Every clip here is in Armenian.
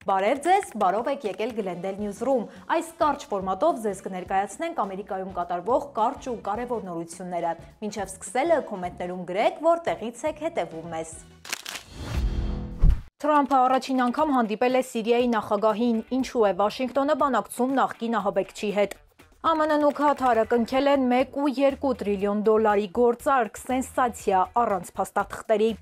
Բարև ձեզ, բարով եք եկել Glendale Newsroom։ Այս կարճ ֆորմատով ձեզ կներկայացնենք Ամերիկայում կատարվող կարճ ու կարևոր նորությունները։ Մինչև սկսելը կոմենտներում գրեք, որ տեղից եք հետևում մեզ։ Թրամփը առաջին անգամ հանդիպել է Սիրիայի նախագահին, ինչու է Վաշինգտոնը բանակցում նախկին ահաբեկչի հետ։ ԱՄՆ-ն ու Քաթարը կնքել են 1.2 տրիլիոն դոլարի գործարք, սենսացիա առանց փաստաթղթերի։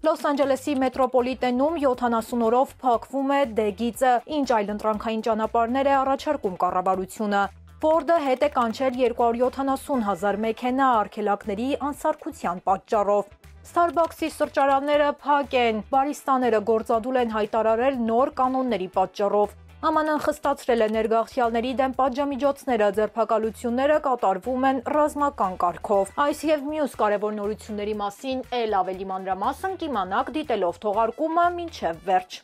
Լոս Անջելեսի մետրոպոլիտենում 70 օրով փակվում է D-գիծը, ինչ այլընտրանքային ճանապարհներ է առաջարկում կառավարությունը։ Ֆորդը հետ է կանչել 270,000 մեքենա արգելակների անսարքության պատճառով։ Starbucks-ի սրճարանները փակ են, բարիստաները գործադուլ են հայտարարել նոր կանոնների պատճառով։ ԱՄՆ-ն խստացրել է ներգաղթյալների դեմ պատժամիջոցները, ձերբակալությունները կատարվում են ռազմական կարգով։ Այս եւ մյուս կարևոր նորությունների մասին էլ ավելի մանրամասն կիմանաք դիտելով թողարկումը մինչև վերջ։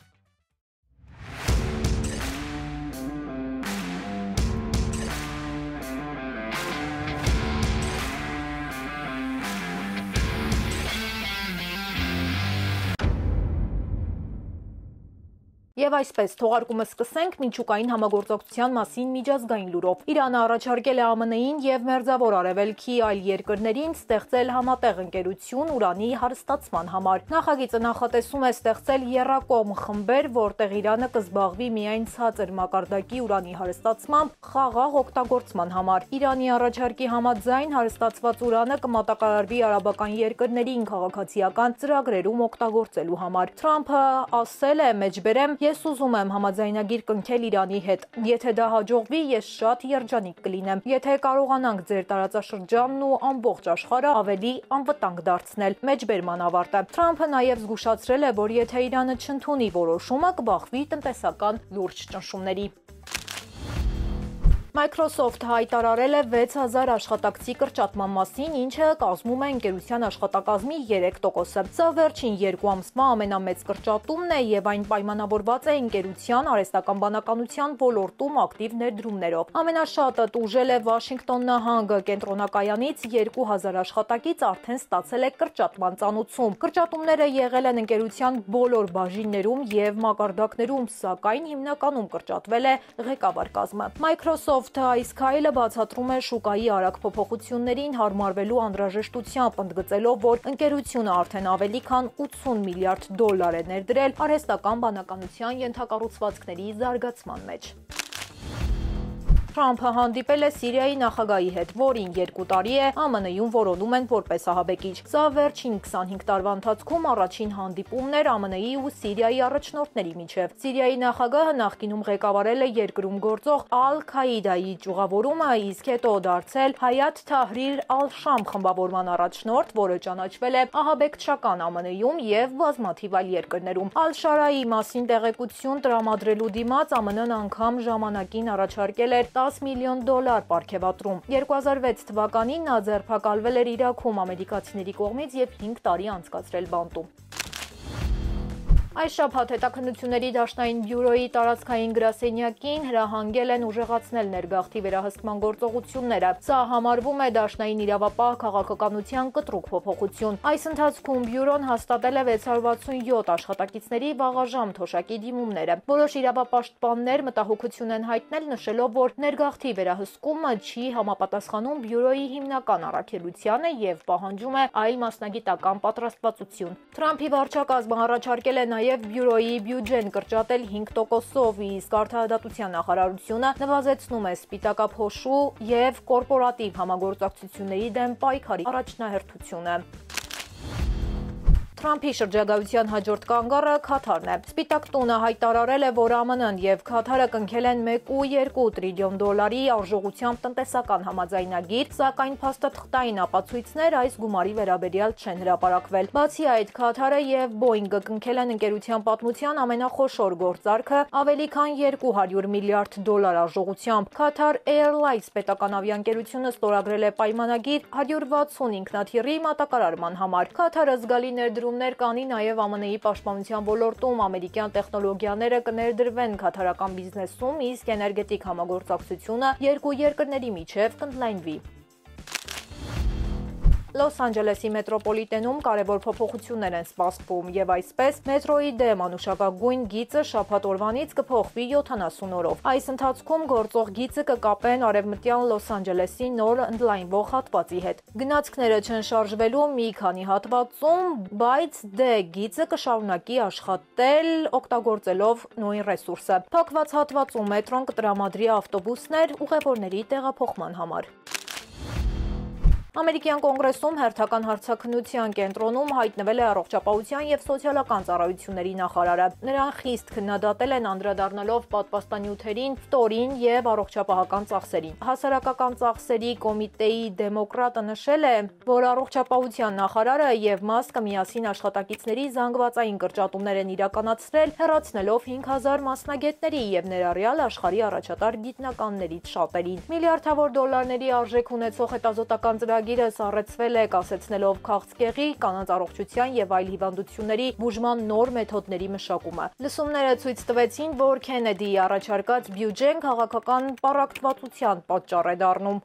Եվ այսպես, թողարկումը սկսենք միջուկային համագործակցության մասին միջազգային լուրով։ Իրանը առաջարկել է ԱՄՆ-ին եւ Մերձավոր Արևելքի այլ երկրներին ստեղծել համատեղ ընկերություն ուրանի հարստացման համար։ Նախագիծը նախատեսում է ստեղծել եռակողմ խմբեր, որտեղ Իրանը կզբաղվի միայն ցածր մակարդակի ուրանի հարստացմամբ խաղաղ օգտագործման համար։ Իրանի առաջարկի համաձայն հարստացված ուրանը կմատակարարվի արաբական երկրներին քաղաքացիական ծրագրերում օգտագործելու համար։ Թրամփը ասել է, մեջբերեմ, ես ուզում եմ համաձայնագիր կնքել Իրանի հետ։ Եթե դա հաջողվի, ես շատ երջանիկ կլինեմ։ Եթե կարողանանք ձեր տարածաշրջանն ու ամբողջ աշխարհը ավելի անվտանգ դարձնել։ Մեջբերման ավարտը։ Թրամփը նաև զգուշացրել է, որ եթե Իրանը չընդունի որոշումը, կբախվի տնտեսական լուրջ ճնշումների։ Microsoft-ը հայտարարել է 6000 աշխատակցի կրճատման մասին, ինչը կազմում է ընկերության աշխատակազմի 3%-ը։ Սա վերջին 2 ամսվա ամենամեծ կրճատումն է եւ այն պայմանավորված է ընկերության արհեստական բանականության ոլորտում ակտիվ ներդրումներով։ Ամենաշատը տուժել է Վաշինգտոն նահանգը, կենտրոնակայանից 2000 աշխատակից արդեն ստացել է կրճատման ծանուցում։ Կրճատումները եղել են ընկերության բոլոր բաժիններում եւ մակարդակներում, սակայն հիմնականում կրճատվել է ղեկավար կազմը։ Microsoft այս քայլը բացատրում է շուկայի արագ փոփոխություններին հարմարվելու անհրաժեշտությամբ, ընդգծելով, որ ընկերությունը արդեն ավելի քան 80 միլիարդ դոլար է ներդրել արհեստական բանականության ենթակառուցվածքների զարգացման մեջ։ Թրամփը հանդիպել է Սիրիայի նախագահի հետ, որին 2 տարի է ԱՄՆ-ում որոնում են որպես ահաբեկիչ։ Սա վերջին 25 տարվա ընթացքում առաջին հանդիպումն էր ԱՄՆ-ի ու Սիրիայի առաջնորդների միջև։ Սիրիայի նախագահը նախկինում ղեկավարել է երկրում գործող Ալ-Քաիդայի ճյուղավորումը, իսկ հետո դարձել Հայաթ Թահրիր Ալ-Շամ խմբավորման առաջնորդ, որը ճանաչվել է ահաբեկչական ԱՄՆ-ում եւ բազմաթիվ այլ երկրներում։ Ալ-Շարայի մասին տեղեկություն տրամադրելու դիմաց ԱՄՆ-ն անգամ ժամանակին առաջարկել էր 10 միլիոն դոլար պարգևատրում։ 2006 թվականին նա ձերբակալվել էր Իրաքում ամերիկացիների կողմից եւ 5 տարի անցկացրել բանտում։ Այս շաբաթ Հետաքննությունների դաշնային բյուրոյի տարածքային գրասենյակին հրահանգել են ուժեղացնել ներգաղթի վերահսկման գործողությունները։ Սա համարվում է դաշնային իրավապահ քաղաքականության կտրուկ փոփոխություն։ Այս ընթացքում բյուրոն հաստատել է 667 աշխատակիցների վաղաժամ թոշակի դիմումները։ Որոշ իրավապաշտպաններ մտահոգություն են հայտնել, նշելով, որ ներգաղթի վերահսկումը չի համապատասխանում բյուրոյի հիմնական առաքելությանը եւ պահանջում է այլ մասնագիտական պատրաստվածություն։ Թրամփի վարչակազմը առաջարկել է նաև բյուրոյի բյուջեն կրճատել 5%-ով, իսկ Արդարադատության նախարարությունը նվազեցնում է սպիտակափոշու եւ կորպորատիվ համագործակցությունների դեմ պայքարի առաջնահերթությունը։ Թրամփի շրջագայության հաջորդ կանգառը Քաթարն է։ Սպիտակ տունը հայտարարել է, որ ԱՄՆ-ն եւ Քաթարը կնքել են 1.2 տրիլիոն դոլարի արժողությամբ տնտեսական համաձայնագիր, սակայն փաստաթղթային ապացույցներ այս գումարի վերաբերյալ չեն հրապարակվել։ Բացի այդ, Քաթարը եւ Boeing-ը կնքել են ընկերության պատմության ամենախոշոր գործարքը ավելի քան 200 միլիարդ դոլար արժողությամբ։ Qatar Airlines պետական ավիաընկերությունը ստորագրել է պայմանագիր 160 ինքնաթիռի մատակարարման համար։ Քաթարը զգալի ներդրում կանի նաև ԱՄՆ-ի պաշտպանության ոլորտում, ամերիկյան տեխնոլոգիաները կներդրվեն քաթարական բիզնեսում, իսկ էներգետիկ համագործակցությունը երկու երկրների միջև կընդլայնվի։ Լոս Անջելեսի մետրոպոլիտենում կարևոր փոփոխություններ են սպասվում եւ այսպես մետրոյի դեմ անուշակագույն գիծը շաբաթ օրվանից կփոխվի 70 օրով։ Այս ընթացքում գործող գիծը կկապեն արևմտյան Լոս Անջելեսի նոր ընդլայնվող հատվածի հետ։ Գնացքները չեն շարժվելու մի քանի հատվածում, բայց գիծը կշարունակի աշխատել օգտագործելով նույն ռեսուրսը։ Փակված հատվածում մետրոն կտրամադրի ավտոբուսներ ուղևորների տեղափոխման համար։ Ամերիկյան կոնգրեսում հերթական հարցաքննության կենտրոնում հայտնվել է առողջապահության եւ սոցիալական ծառայությունների նախարարը։ Նրան խիստ քննադատել են անդրադառնալով պատվաստանյութերին, ֆտորին եւ առողջապահական ծախսերին։ Հասարակական ծախսերի կոմիտեի դեմոկրատը նշել է, որ առողջապահության նախարարը եւ ՄԱՍԿ-ը միասին աշխատակիցների զանգվածային կրճատումներ են իրականացրել, հեռացնելով 5000 մասնագետների եւ ներառյալ աշխարհի առաջատար գիտնականներից շատերին։ Միլիարդավոր դոլարների արժեք ունեցող հետազոտական ծրագիրը սառեցվել է կասեցնելով քաղցկեղի, կանանց առողջության եւ այլ հիվանդությունների բուժման նոր մեթոդների մշակումը։ Լսումները ցույց տվեցին, որ Քենեդիի առաջարկած բյուջեն քաղաքական պառակտվածության պատճառ է դառնում։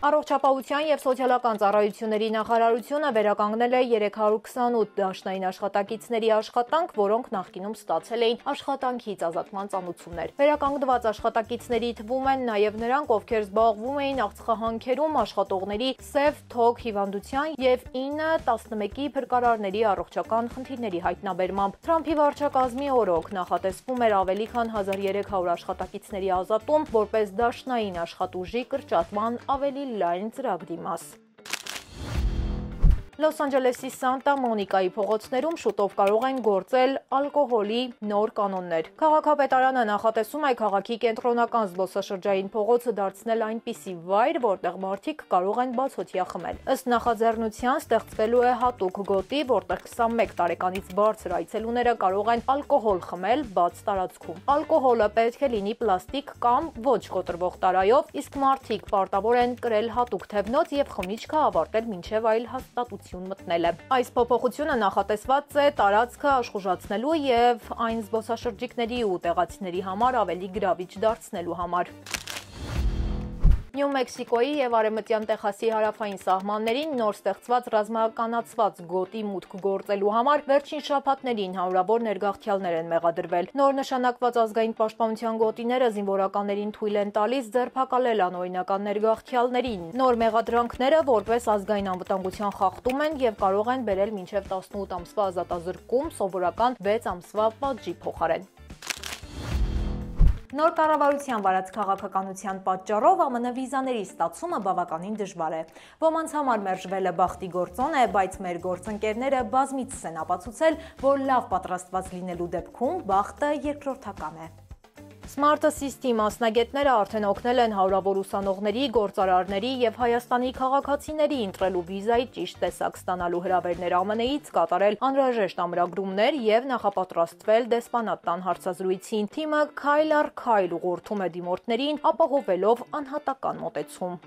Առողջապահության եւ սոցիալական ծառայությունների նախարարությունը վերականգնել է 328 դաշնային աշխատակիցների աշխատանք, որոնք նախկինում ստացել էին աշխատանքից ազատման ծանուցումներ։ Վերականգնված աշխատակիցների թվում են նաեւ նրանք, ովքեր զբաղվում էին աղցխահանքերում աշխատողների սև թոք հիվանդության եւ 9-11-ի փրկարարների առողջական խնդիրների հայտնաբերմամբ։ Թրամփի վարչակազմի օրոք նախատեսվում էր ավելի քան 1300 աշխատակիցների ազատում, որպես դաշնային աշխատուժի կրճատման ավելի լայն ծրագրի մաս։ Լոս Անջելեսի Սանտա Մոնիկայի փողոցներում շուտով կարող են գործել ալկոհոլի նոր կանոններ։ Քաղաքապետարանը նախատեսում է քաղաքի կենտրոնական զբոսաշրջային փողոցը դարձնել այնպիսի վայր, որտեղ մարդիկ կարող են բացօթյա խմել։ Ըստ նախաձեռնության ստեղծվելու է հատուկ գոտի, որտեղ 21 տարեկանից բարձր այցելուները կարող են ալկոհոլ խմել բաց տարածքում։ Ալկոհոլը պետք է լինի պլաստիկ կամ ոչ կոտրվող տարայով, իսկ մարդիկ պարտավոր են կրել հատուկ թևնոց եւ խմիչքը ավարտել մինչեւ այլ հաստատություն մտնելը։ Այս փոփոխությունը նախատեսված է տարածքը աշխուժացնելու եւ այն զբոսաշրջիկների ու տեղացիների համար ավելի գրավիչ դարձնելու համար։ Նյու Մեքսիկոյի եւ Արևմտյան Տեխասի հարավային սահմաններին նոր ստեղծված ռազմականացված գոտի մուտք գործելու համար վերջին շաբաթներին հարյուրավոր ներգաղթյալներ են մեղադրվել։ Նոր նշանակված ազգային պաշտպանության գոտիները զինվորականներին թույլ են տալիս ձերբակալել անօրինական ներգաղթյալներին։ Նոր մեղադրանքները որպես ազգային անվտանգության խախտում են եւ կարող են բերել մինչեւ 18 ամսվա ազատազրկում սովորական 6 ամսվա պատժի փոխարեն։ Նոր կառավարության վարած քաղաքականության պատճառով ԱՄՆ վիզաների ստացումը բավականին դժվար է։ Ոմանց համար մերժվելը բախտի գործոն է, բայց մեր գործընկերները բազմիցս են ապացուցել, որ լավ պատրաստված լինելու դեպքում բախտը երկրորդական է։ Smart Assist-ի մասնագետները արդեն օգնել են հարյուրավոր ուսանողների, գործարարների եւ Հայաստանի քաղաքացիների ընտրելու վիզայի ճիշտ տեսակ ստանալու հրավերներ ԱՄՆ-ից, կատարել անհրաժեշտ ամրագրումներ եւ նախապատրաստվել դեսպանատան հարցազրույցին։ Թիմը քայլ առ քայլ ուղղորդում է դիմորդներին, ապահովելով անհատական մոտեցում։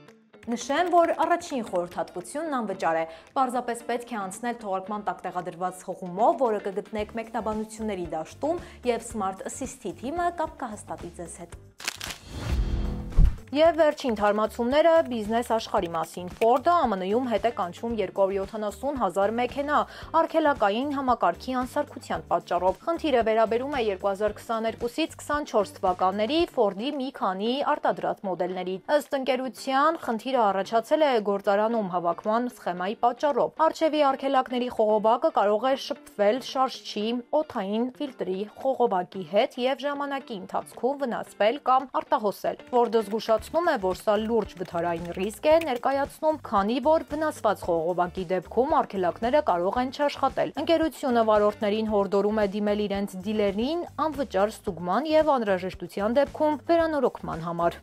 Նշեմ, որ առաջին խորհրդատվությունն անվճար է, պարզապես պետք է անցնել թողարկման տակ տեղադրված հղումով, որը կգտնեք մեկնաբանությունների դաշտում եւ Smart Assist-ի թիմը կապ կհաստատի ձեզ հետ։ Եվ վերջին թարմացումները բիզնես աշխարհի մասին։ Ford-ը ԱՄՆ-ում հետ է կանչում 270,000 մեքենա արգելակային համակարգի անսարքության պատճառով։ Խնդիրը վերաբերում է 2022-ից 24 թվականների Ford-ի մի քանի արտադրած մոդելներին։ Ըստ ընկերության, խնդիրը առաջացել է գործարանում հավաքման սխեմայի պատճառով։ Առջևի արգելակների խողովակը կարող է շփվել շարժչի օդային ֆիլտրի խողովակի հետ եւ ժամանակի ընթացքում վնասվել կամ արտահոսել։ Ford-ը զգուշացնում է, որ սա լուրջ վթարային ռիսկ է ներկայացնում, քանի որ վնասված խողովակի դեպքում արգելակները կարող են չաշխատել։ Ընկերությունը վարորդներին հորդորում է դիմել իրենց դիլերին անվճար ստուգման եւ անհրաժեշտության դեպքում վերանորոգման համար։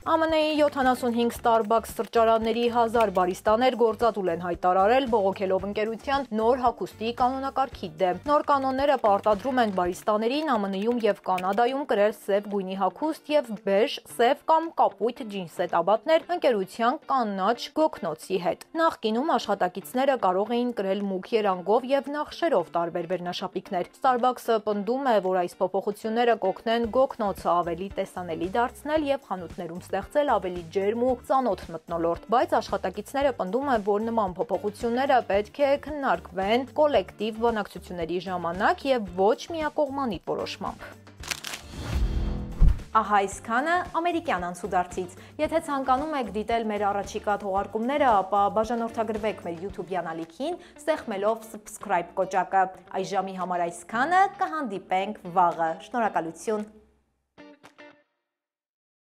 ԱՄՆ-ի 75 Starbucks սրճարանների 1000 բարիստաներ գործադուլ են հայտարարել բողոքելով ընկերության նոր հագուստի կանոնակարգի դեմ։ Նոր կանոնները պարտադրում են բարիստաներին ԱՄՆ-ում եւ Կանադայում կրել սև գույնի հագուստ եւ բեժ, սև կամ կապույտ ջինսետ աբատներ ընկերության կանաչ գոգնոցի հետ։ Նախկինում աշխատակիցները կարող էին կրել մուգ երանգով եւ նախշերով տարբեր վերնաշապիկներ։ Starbucks-ը պնդում է, որ այս փոփոխությունները կօգնեն գոգնոցը ավելի տեսանելի դարձնել եւ խանութներում ստեղծել ավելի ջերմ ու ծանոթ մթնոլորտ, բայց աշխատակիցները պնդում են, որ նման փոփոխությունները պետք է քննարկվեն կոլեկտիվ բանակցությունների ժամանակ եւ ոչ միակողմանի որոշմամբ։ Ահա այսքանը ամերիկյան անցուդարձից։ Եթե ցանկանում եք դիտել մեր առաջիկա թողարկումները, ապա բաժանորդագրվեք մեր YouTube-յան ալիքին, ստեղծելով subscribe կոճակը։ Այս ժամի համար այսքանը, կհանդիպենք վաղը։ Շնորհակալություն։